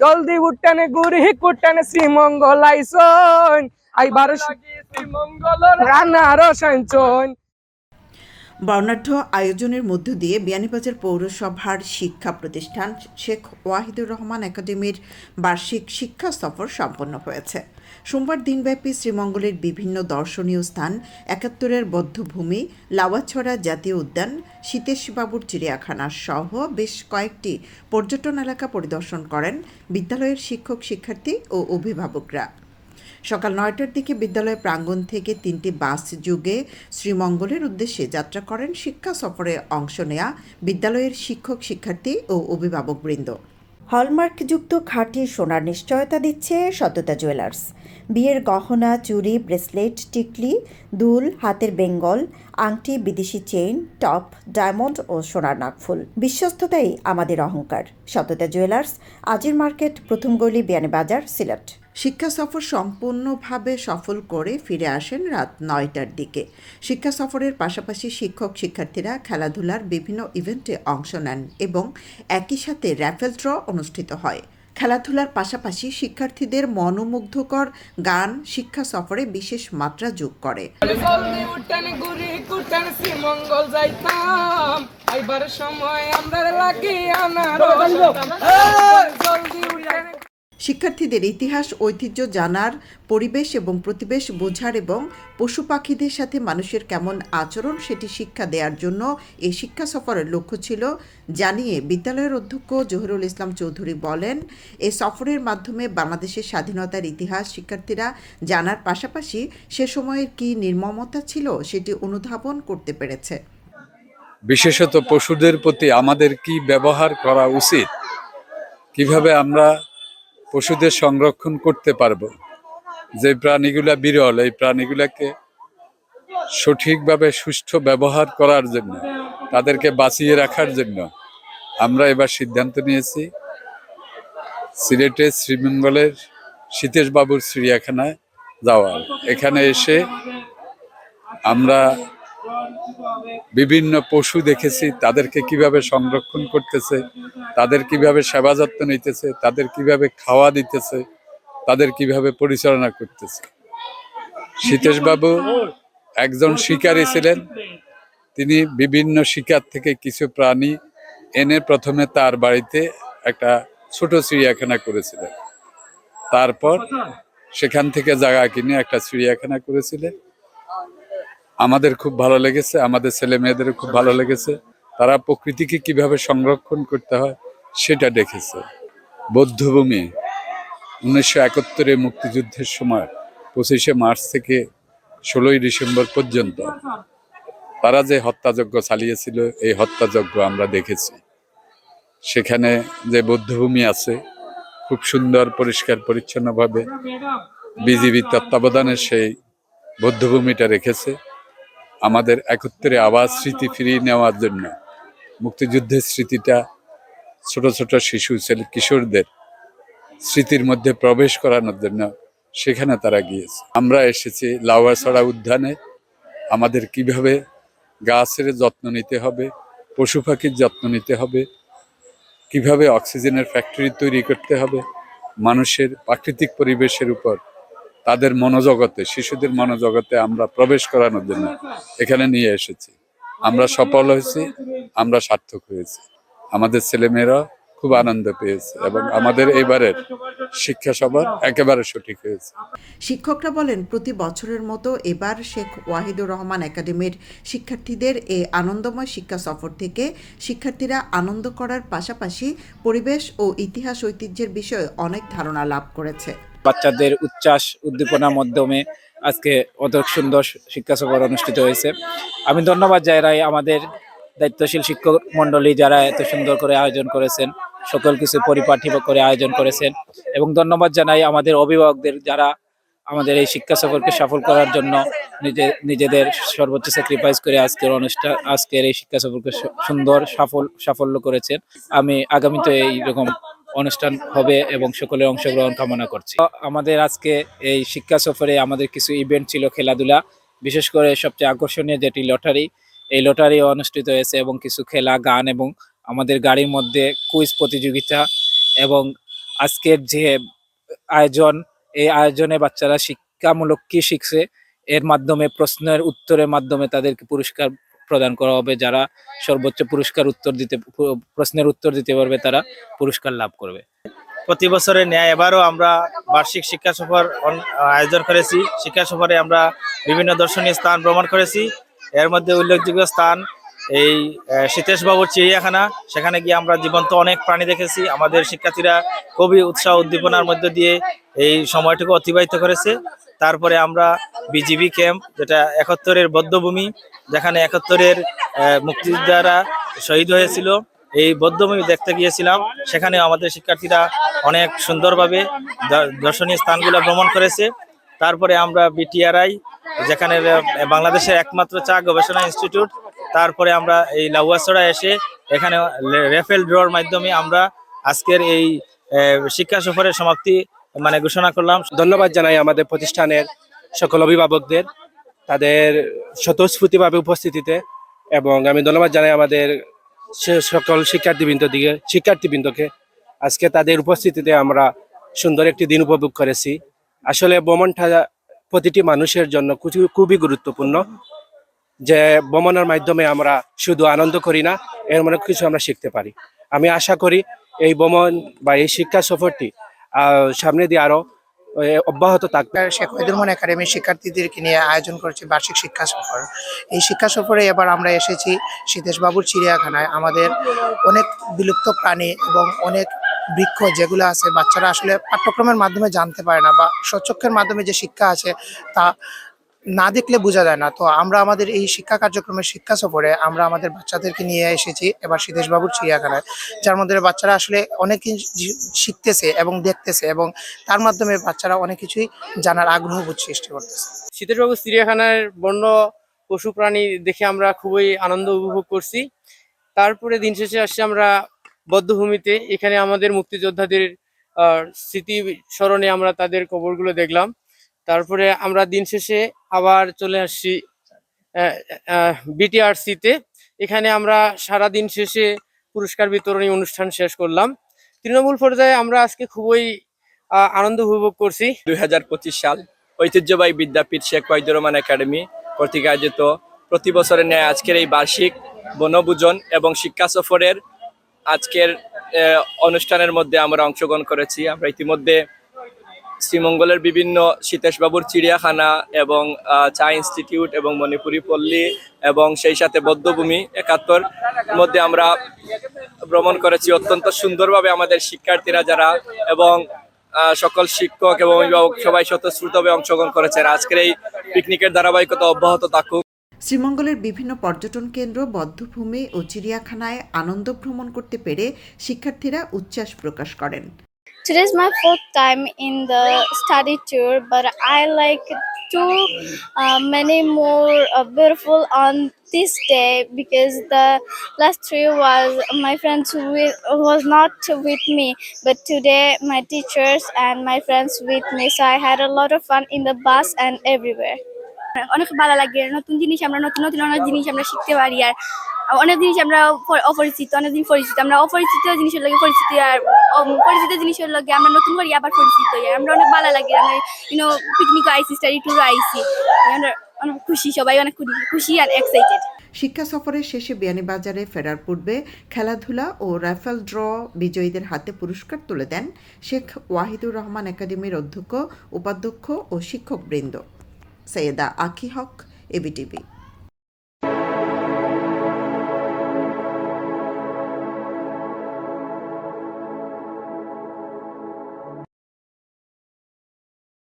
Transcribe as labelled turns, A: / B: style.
A: জলদি উঠটানে গুড়ি কুটটানে শ্রীমঙ্গল আইসন আইবার শ্রীমঙ্গল রান্নার সঞ্চন।
B: বর্ণাঢ্য আয়োজনের মধ্য দিয়ে বিয়ানীবাজার পৌরসভার শিক্ষা প্রতিষ্ঠান শেখ ওয়াহিদুর রহমান একাডেমির বার্ষিক শিক্ষা সফর সম্পন্ন হয়েছে। সোমবার দিনব্যাপী শ্রীমঙ্গলের বিভিন্ন দর্শনীয় স্থান, ৭১-এর বধ্যভূমি, লাওয়াছড়া জাতীয় উদ্যান, সীতেশবাবুর চিড়িয়াখানা সহ বেশ কয়েকটি পর্যটন এলাকা পরিদর্শন করেন বিদ্যালয়ের শিক্ষক শিক্ষার্থী ও অভিভাবকরা। সকাল ৯টার দিকে বিদ্যালয় প্রাঙ্গণ থেকে ৩টি বাস যোগে শ্রীমঙ্গলের উদ্দেশ্যে যাত্রা করেন শিক্ষা সফরে অংশ নেয়া বিদ্যালয়ের শিক্ষক শিক্ষার্থী ও অভিভাবকবৃন্দ। হলমার্কযুক্ত খাঁটি সোনার নিশ্চয়তা দিচ্ছে সততা জুয়েলার্স। বিয়ের গহনা, চুড়ি, ব্রেসলেট, টিকলি, দুল, হাতের বেঙ্গল, আংটি, বিদেশি চেইন, টপ, ডায়মন্ড ও সোনার নাকফুল, বিশ্বস্ততাই আমাদের অহংকার। সততা জুয়েলার্স, আজির মার্কেট, প্রথম গলি, বিয়ানীবাজার, সিলেট। শিক্ষা সফর সম্পূর্ণভাবে সফল করে ফিরে আসেন রাত ৯টার দিকে। শিক্ষা সফরের পাশাপাশি শিক্ষক শিক্ষার্থীরা খেলাধুলার বিভিন্ন ইভেন্টে অংশ নেন এবং একই সাথে র্যাফেল ড্র অনুষ্ঠিত হয়। খেলাধুলার পাশাপাশি শিক্ষার্থীদের মনোমুগ্ধকর গান শিক্ষা সফরে বিশেষ মাত্রা যোগ করে।
A: জলদি উঠটানে গুড়ি কুটটানে শ্রীমঙ্গল যাইতাম আইবার সময় আমরা লাগি আনার জলদি উঠটানে।
B: শিক্ষার্থীদের ইতিহাস ঐতিহ্য জানার, পরিবেশ এবং প্রতিবেশ বোঝার এবং পশু পাখিদের সাথে মানুষের কেমন আচরণ সেটি শিক্ষা দেওয়ার জন্য এই শিক্ষা সফরের লক্ষ্য ছিল জানিয়ে বিদ্যালয়ের অধ্যক্ষ জহিরুল ইসলাম চৌধুরী বলেন, এই সফরের মাধ্যমে বাংলাদেশের স্বাধীনতার ইতিহাস শিক্ষার্থীরা জানার পাশাপাশি সে সময়ের কী নির্মমতা ছিল সেটি অনুধাবন করতে পেরেছে।
C: বিশেষত পশুদের প্রতি আমাদের কি ব্যবহার করা উচিত, কিভাবে আমরা পশুদের সংরক্ষণ করতে পারবো, যে প্রাণীগুলা বিরল এই প্রাণীগুলাকে সঠিকভাবে সুষ্ঠু ব্যবহার করার জন্য, তাদেরকে বাঁচিয়ে রাখার জন্য আমরা এবার সিদ্ধান্ত নিয়েছি সিলেটের শ্রীমঙ্গলের সীতেশবাবুর চিড়িয়াখানায় যাওয়ার। এখানে এসে আমরা বিভিন্ন পশু দেখেছি, তাদেরকে কিভাবে সংরক্ষণ করতেছে, তাদের কিভাবে সেবা যত্ন নিতেছে, তাদের কিভাবে খাওয়া দিতেছে, তাদের কিভাবে পরিচালনা করতেছে। সীতেশবাবু একজন শিকারী ছিলেন। তিনি বিভিন্ন শিকার থেকে কিছু প্রাণী এনে প্রথমে তার বাড়িতে একটা ছোট চিড়িয়াখানা করেছিলেন, তারপর সেখান থেকে জায়গা কিনে একটা চিড়িয়াখানা করেছিলেন। আমাদের খুব ভালো লেগেছে, আমাদের ছেলে মেয়েদেরও খুব ভালো লেগেছে। তারা প্রকৃতিকে কিভাবে সংরক্ষণ করতে হয় সেটা দেখেছে। বধ্যভূমি 1971-এ মুক্তিযুদ্ধের সময় 25শে মার্চ থেকে 16ই ডিসেম্বর পর্যন্ত তারা যে হত্যাযজ্ঞ চালিয়েছিল, এই হত্যাযজ্ঞ আমরা দেখেছি। সেখানে যে বধ্যভূমি আছে, খুব সুন্দর পরিষ্কার পরিচ্ছন্নভাবে বিজিবি তত্ত্বাবধানে সেই বধ্যভূমিটা রেখেছে। আমাদের 71-এ আবার স্মৃতি ফিরিয়ে নেওয়ার জন্য, মুক্তিযুদ্ধের স্মৃতিটা ছোট ছোট শিশু ছেলে কিশোরদের স্মৃতির মধ্যে প্রবেশ করানোর জন্য সেখানে তারা গিয়েছে। আমরা এসেছি লাউয়াছড়া উদ্যানে। আমাদের কিভাবে গাছের যত্ন নিতে হবে, পশু পাখির যত্ন নিতে হবে, কিভাবে অক্সিজেনের ফ্যাক্টরি তৈরি করতে হবে, মানুষের প্রাকৃতিক পরিবেশের উপর তাদের মনোজগতে, শিশুদের মনোজগতে আমরা প্রবেশ করানোর জন্য এখানে নিয়ে এসেছি। আমরা সফল হয়েছি, আমরা সার্থক হয়েছি, আমাদের ছেলেমেয়েরা খুব আনন্দ পেয়েছে এবং আমাদের এবারের শিক্ষা সফর একেবারে সঠিক হয়েছে।
B: শিক্ষকরা বলেন, প্রতি বছরের মতো এবার শেখ ওয়াহিদুর রহমান একাডেমির শিক্ষার্থীদের এই আনন্দময় শিক্ষা সফর থেকে শিক্ষার্থীরা আনন্দ করার পাশাপাশি পরিবেশ ও ইতিহাস ঐতিহ্যের বিষয়ে অনেক ধারণা লাভ করেছে।
D: বাচ্চাদের উচ্ছ্বাস উদ্দীপনার মাধ্যমে আজকে অনেক সুন্দর শিক্ষা সফর অনুষ্ঠিত হয়েছে। আমি ধন্যবাদ জানাই আমাদের দায়িত্বশীল শিক্ষক মন্ডলী যারা এত সুন্দর করে আয়োজন করেছেন, সকল কিছু পরিপাটি করে আয়োজন করেছেন, এবং ধন্যবাদ জানাই আমাদের অভিভাবকদের যারা আমাদের এই শিক্ষা সফরকে সফল করার জন্য নিজেদের সর্বোচ্চ স্যাক্রিফাইস করে আজকের এই শিক্ষা সফরকে সুন্দর সাফল্য করেছেন। আমি আগামীতে এইরকম অনুষ্ঠান হবে এবং সকলের অংশগ্রহণ কামনা করছি। আমাদের আজকে এই শিক্ষা সফরে আমাদের কিছু ইভেন্ট ছিল, খেলাধুলা, বিশেষ করে সবচেয়ে আকর্ষণীয় যেটি লটারি, এই লটারি অনুষ্ঠিত হয়েছে এবং কিছু খেলা, গান এবং আমাদের গাড়ির মধ্যে কুইজ প্রতিযোগিতা এবং আজকের যে আয়োজন, এই আয়োজনে বাচ্চারা শিক্ষামূলক কি শিখছে এর মাধ্যমে প্রশ্নের উত্তরের মাধ্যমে তাদেরকে পুরস্কার প্রদান করা হবে। যারা সর্বোচ্চ প্রশ্নের উত্তর দিতে পারবে তারা পুরস্কার লাভ করবে।
E: প্রতি বছরের ন্যায় এবারও আমরা বার্ষিক শিক্ষা সফর আয়োজন করেছি। শিক্ষা সফরে আমরা বিভিন্ন দর্শনীয় স্থান ভ্রমণ করেছি। এর মধ্যে উল্লেখযোগ্য স্থান এই সীতেশবাবুর চিড়িয়াখানা। সেখানে গিয়ে আমরা জীবন্ত অনেক প্রাণী দেখেছি। আমাদের শিক্ষার্থীরা খুবই উৎসাহ উদ্দীপনার মধ্য দিয়ে এই সময়টুকু অতিবাহিত করেছে। তারপরে আমরা বিজিবি ক্যাম্প, যেটা 71-এর বধ্যভূমি, যেখানে 71-এর মুক্তিযোদ্ধারা শহীদ হয়েছিল, এই বধ্যভূমি দেখতে গিয়েছিলাম। সেখানে আমাদের শিক্ষার্থীরা অনেক সুন্দরভাবে দর্শনীয় স্থানগুলো ভ্রমণ করেছে। তারপরে আমরা বিটিআরআই, যেখানে বাংলাদেশের একমাত্র চা গবেষণা ইনস্টিটিউট, তারপরে আমরা এই লাউয়াছড়া এসে এখানে রেফেল ড্রর মাধ্যমে আমরা আজকের এই শিক্ষা সফরের সমাপ্তি ঘোষণা করলাম।
F: ধন্যবাদ জানাই আমাদের প্রতিষ্ঠানের সকল অভিভাবকদের তাদের স্বতঃস্ফূর্তভাবে উপস্থিতিতে, এবং আমি ধন্যবাদ জানাই আমাদের সকল শিক্ষার্থীবৃন্দকে। আজকে তাদের উপস্থিতিতে আমরা সুন্দর একটি দিন উপভোগ করেছি। আসলে ভ্রমণটা প্রতিটি মানুষের জন্য খুবই গুরুত্বপূর্ণ, যে ভ্রমণের মাধ্যমে আমরা শুধু আনন্দ করি না, এর অনেক কিছু আমরা শিখতে পারি। আমি আশা করি এই ভ্রমণ বা এই শিক্ষা সফরটি সামনে দিয়ে আরো অব্যাহত থাকবে।
G: শেখ ওয়াহিদুর রহমান একাডেমির শিক্ষার্থীদেরকে নিয়ে আয়োজন করেছে বার্ষিক শিক্ষা সফর। এই শিক্ষা সফরে এবার আমরা এসেছি সীতেশবাবুর চিড়িয়াখানায়। আমাদের অনেক বিলুপ্ত প্রাণী এবং অনেক বৃক্ষ যেগুলো আছে বাচ্চারা আসলে পাঠ্যক্রমের মাধ্যমে জানতে পারে না, বা স্বচক্ষের মাধ্যমে যে শিক্ষা আছে তা না দেখলে বোঝা যায় না। তো আমরা আমাদের এই শিক্ষা কার্যক্রমের শিক্ষা সফরে আমরা আমাদের বাচ্চাদেরকে নিয়ে এসেছি এবার সীতেশবাবুর চিড়িয়াখানায়, যার মধ্যে বাচ্চারা আসলে অনেক কিছু শিখতেছে এবং দেখতেছে, এবং তার মাধ্যমে বাচ্চারা অনেক কিছুই জানার আগ্রহবোধ সৃষ্টি করতেছে।
H: সীতেশবাবু চিড়িয়াখানার বন্য পশু প্রাণী দেখে আমরা খুবই আনন্দ উপভোগ করছি। তারপরে দিন শেষে আসছি আমরা বধ্যভূমিতে। এখানে আমাদের মুক্তিযোদ্ধাদের স্মৃতি স্মরণে আমরা তাদের কবরগুলো দেখলাম। তারপরে আমরা দিন শেষে আবার চলে আসছি বিটিআরসিতে। এখানে আমরা সারা দিন শেষে পুরস্কার বিতরণী অনুষ্ঠান শেষ করলাম। তৃণমূল পর্যায়ে আমরা আজকে খুবই আনন্দ উপভোগ করছি।
I: 2025 সাল ঐতিহ্যবাহী বিদ্যাপীঠ শেখ ওয়াহিদুর রহমান একাডেমি কর্তৃক আয়োজিত প্রতি বছরের ন্যায় আজকের এই বার্ষিক বনভোজন এবং শিক্ষা সফরের আজকের অনুষ্ঠানের মধ্যে আমরা অংশগ্রহণ করেছি। আমরা ইতিমধ্যে শ্রীমঙ্গলের বিভিন্ন সীতেশবাবুর চিড়িয়াখানা এবং চা ইনস্টিটিউট এবং মণিপুরি পল্লী এবং সেই সাথে বধ্যভূমি 71 মধ্যে আমরা ভ্রমণ করেছি। অত্যন্ত সুন্দরভাবে আমাদের শিক্ষার্থীরা যারা এবং সকল শিক্ষক এবং অভিভাবক সবাই স্বতঃস্ফূর্তভাবে অংশগ্রহণ করেছেন। আজকের এই পিকনিকের ধারাবাহিকতা অব্যাহত থাকুক।
B: শ্রীমঙ্গলের বিভিন্ন পর্যটন কেন্দ্র, বধ্যভূমি ও চিড়িয়াখানায় আনন্দ ভ্রমণ করতে পেরে শিক্ষার্থীরা উচ্ছ্বাস প্রকাশ করেন।
J: Today is my 4th time in the study tour, but I like to many more beautiful on this day, because the last 3 was my friends who was not with me, but today my teachers and my friends with me, so I had a lot of fun in the bus and everywhere.
K: অনেক ভালো লাগে, নতুন জিনিস আমরা নতুন অনেক জিনিস আমরা শিখতে পারি, আর অনেক জিনিস আমরা অপরিচিত, অনেক জিনিস পরিচিত, আমরা অপরিচিত জিনিসের লগে পরিচিত, আর পরিচিত জিনিসের লগে আমরা নতুন করি আবার পরিচিত হই। আমরা অনেক ভালো লাগে, আমরা পিকনিক আইসি, স্টাডি ট্যুর আইসি, আমরা অনেক খুশি, সবাই অনেক খুশি আর এক্সাইটেড।
B: শিক্ষা সফরের শেষে বিয়ানীবাজারে ফেরার পূর্বে খেলাধুলা ও রাইফেল ড্র বিজয়ীদের হাতে পুরস্কার তুলে দেন শেখ ওয়াহিদুর রহমান একাডেমির অধ্যক্ষ, উপাধ্যক্ষ ও শিক্ষকবৃন্দ। সৈয়দা আকি হক, এবিটিভি।